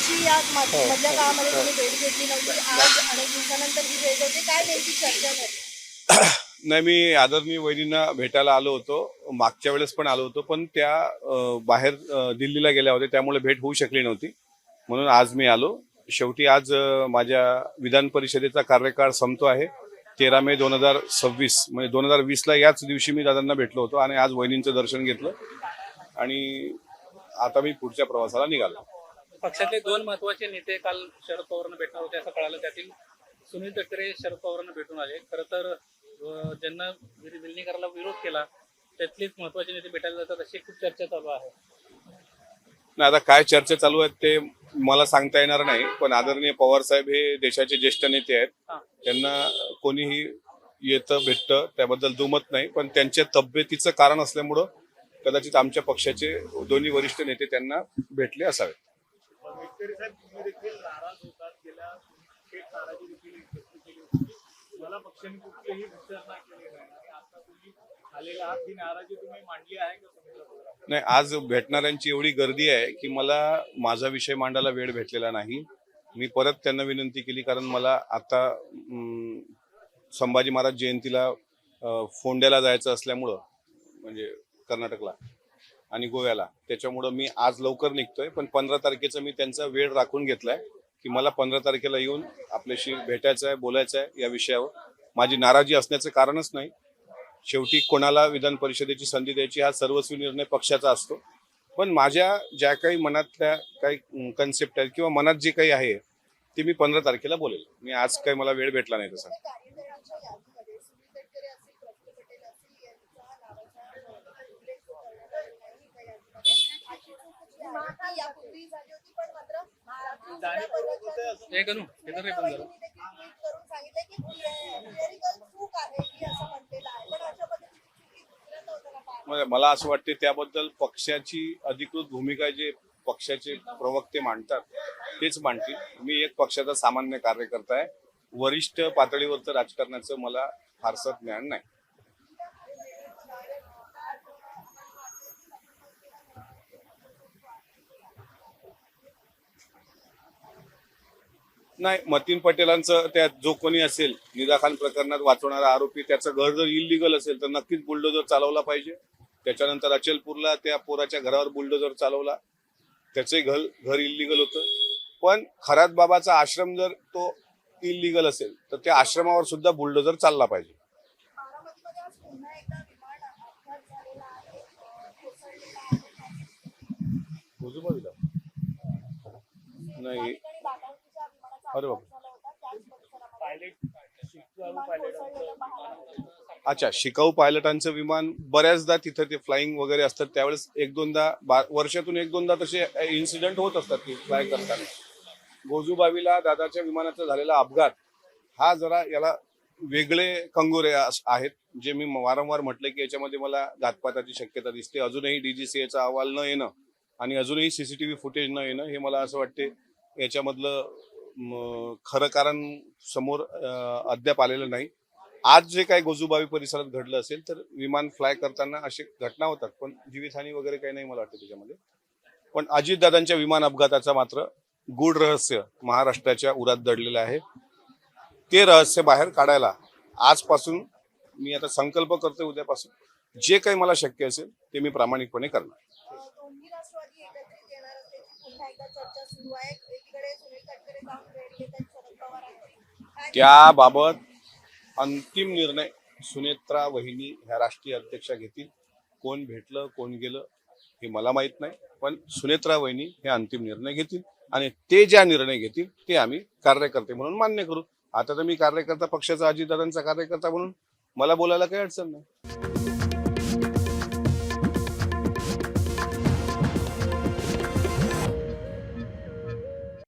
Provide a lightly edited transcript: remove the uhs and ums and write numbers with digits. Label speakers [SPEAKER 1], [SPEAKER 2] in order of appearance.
[SPEAKER 1] दिवशी या मधल्या काळामध्ये तुम्ही भेट घेतली नव्हती, आज अनेक दिवसानंतर ही भेट होते, काय नेमकी चर्चा झाली?
[SPEAKER 2] नाही, मी आदरणीय वहिनींना भेटायला आलो होतो, मागच्या वेळेस पण आलो होतो, पण त्या बाहेर दिल्लीला गेल्या होत्या, त्यामुळे भेट होऊ शकली नव्हती, म्हणून आज मी आलो. शेवटी आज माझ्या विधान परिषदेचा कार्यकाळ संपतो आहे. 13 मे 2026 म्हणजे 2020ला याच दिवशी मी दादांना भेटलो होतो आणि आज वहिनींचं दर्शन घेतलं आणि आता मी पुढच्या प्रवासाला निघालो.
[SPEAKER 3] पक्षातले दोन महत्वाचे नेते काल शरद पवारांना भेटणार होते असं कळालं. त्यातील सुनील तटकरे शरद पवारांना भेटून आले. खरं तर ज्यांना विलिनीकरणाला विरोध केला त्यातलेच महत्वाचे नेते भेटायला जातात अशी खूप चर्चा चालू आहे.
[SPEAKER 2] नाही, आता काय चर्चा चालू आहेत ते मला सांगता येणार नाही, पण आदरणीय पवार साहेब हे देशाचे ज्येष्ठ नेते आहेत. त्यांना कोणीही येतं भेटतं त्याबद्दल दुमत नाही, पण त्यांच्या तब्येतीचं कारण असल्यामुळं कदाचित आमच्या पक्षाचे दोन्ही वरिष्ठ नेते त्यांना भेटले असावेत. नाही, आज भेटणाऱ्यांची एवढी गर्दी आहे की मला माझा विषय मांडायला वेळ भेटलेला नाही. मी परत त्यांना विनंती केली, कारण मला आता संभाजी महाराज जयंतीला फोंड्याला जायचं असल्यामुळं, म्हणजे कर्नाटकला आणि गोव्याला, त्याच्यामुळं मी आज लवकर निघतोय. पण 15 तारखेचा मी त्यांचा वेळ राखून घेतलाय की मला 15 तारखेला येऊन आपल्याशी भेटायचं आहे, बोलायचं आहे या विषयावर. माझी नाराजी असण्याचं कारणच नाही. शेवटी कोणाला विधान परिषदेची संधी द्यायची हा सर्वस्वी निर्णय पक्षाचा असतो. पण माझ्या ज्या काही मनातल्या काही कन्सेप्ट आहेत किंवा मनात जे काही आहे ते मी 15 तारखेला बोलेल. मी आज काही मला वेळ भेटला नाही तसा. मला असं वाटते त्याबद्दल पक्षाची अधिकृत भूमिका जे पक्षाचे प्रवक्ते मांडतात तेच मांडतील. मी एक पक्षाचा सामान्य कार्यकर्ता आहे. वरिष्ठ पातळीवरचं राजकारणाचं मला फारसं ज्ञान नाही. नाही, मतीन पटेलांचं त्या जो कोणी असेल निदा खान प्रकरणात वाचवणारा आरोपी, त्याचं घर जर इलिगल असेल तर नक्कीच बुलडोजर चालवला पाहिजे. त्याच्यानंतर अचलपूरला त्या पोराच्या घरावर बुलडोजर चालवला, त्याचे घर इलिगल होतं. पण खरात बाबाचा आश्रम जर तो इलिगल असेल तर त्या आश्रमावर सुद्धा बुलडोजर चालला पाहिजे. नाही, अरे बाबा, अच्छा, शिकाऊ पायलटांचं विमान बऱ्याचदा तिथं ते फ्लाइंग वगैरे असतात, त्यावेळेस एक दोनदा वर्षातून एक दोनदा तसे इन्सिडेंट होत असतात की फ्लाय करताना. गोजूबावीला दादाच्या विमानाचा झालेला अपघात हा जरा याला वेगळे कंगोरे आहेत, जे मी वारंवार म्हटले की याच्यामध्ये मला घातपाताची शक्यता दिसते. अजूनही DGCAचा अहवाल न येणं आणि अजूनही CCTV फुटेज न येणं हे मला असं वाटते याच्यामधलं खरं कारण समोर अद्याप आलेलं नाही. आज जे काही गोजूबावी परिसरात घडलं असेल तर विमान फ्लाय करताना अशी घटना होतात, पण जीवितहानी वगैरे काही नाही मला वाटतं त्याच्यामध्ये. पण अजितदादांच्या विमान अपघाताचा मात्र गूढ रहस्य महाराष्ट्राच्या उरात दडलेलं आहे. ते रहस्य बाहेर काढायला आजपासून मी आता संकल्प करतोय, उद्यापासून जे काही मला शक्य असेल ते मी प्रामाणिकपणे करणार. त्याबाबत अंतिम निर्णय सुनेत्रा वहिनी ह्या राष्ट्रीय अध्यक्षा घेतील. कोण भेटलं कोण गेलं हे मला माहित नाही, पण सुनेत्रा वहिनी हे अंतिम निर्णय घेतील आणि ते ज्या निर्णय घेतील ते आम्ही कार्यकर्ते म्हणून मान्य करू. आता तर मी कार्यकर्ता, पक्षाचा, अजितदादांचा कार्यकर्ता म्हणून मला बोलायला काही अडचण नाही.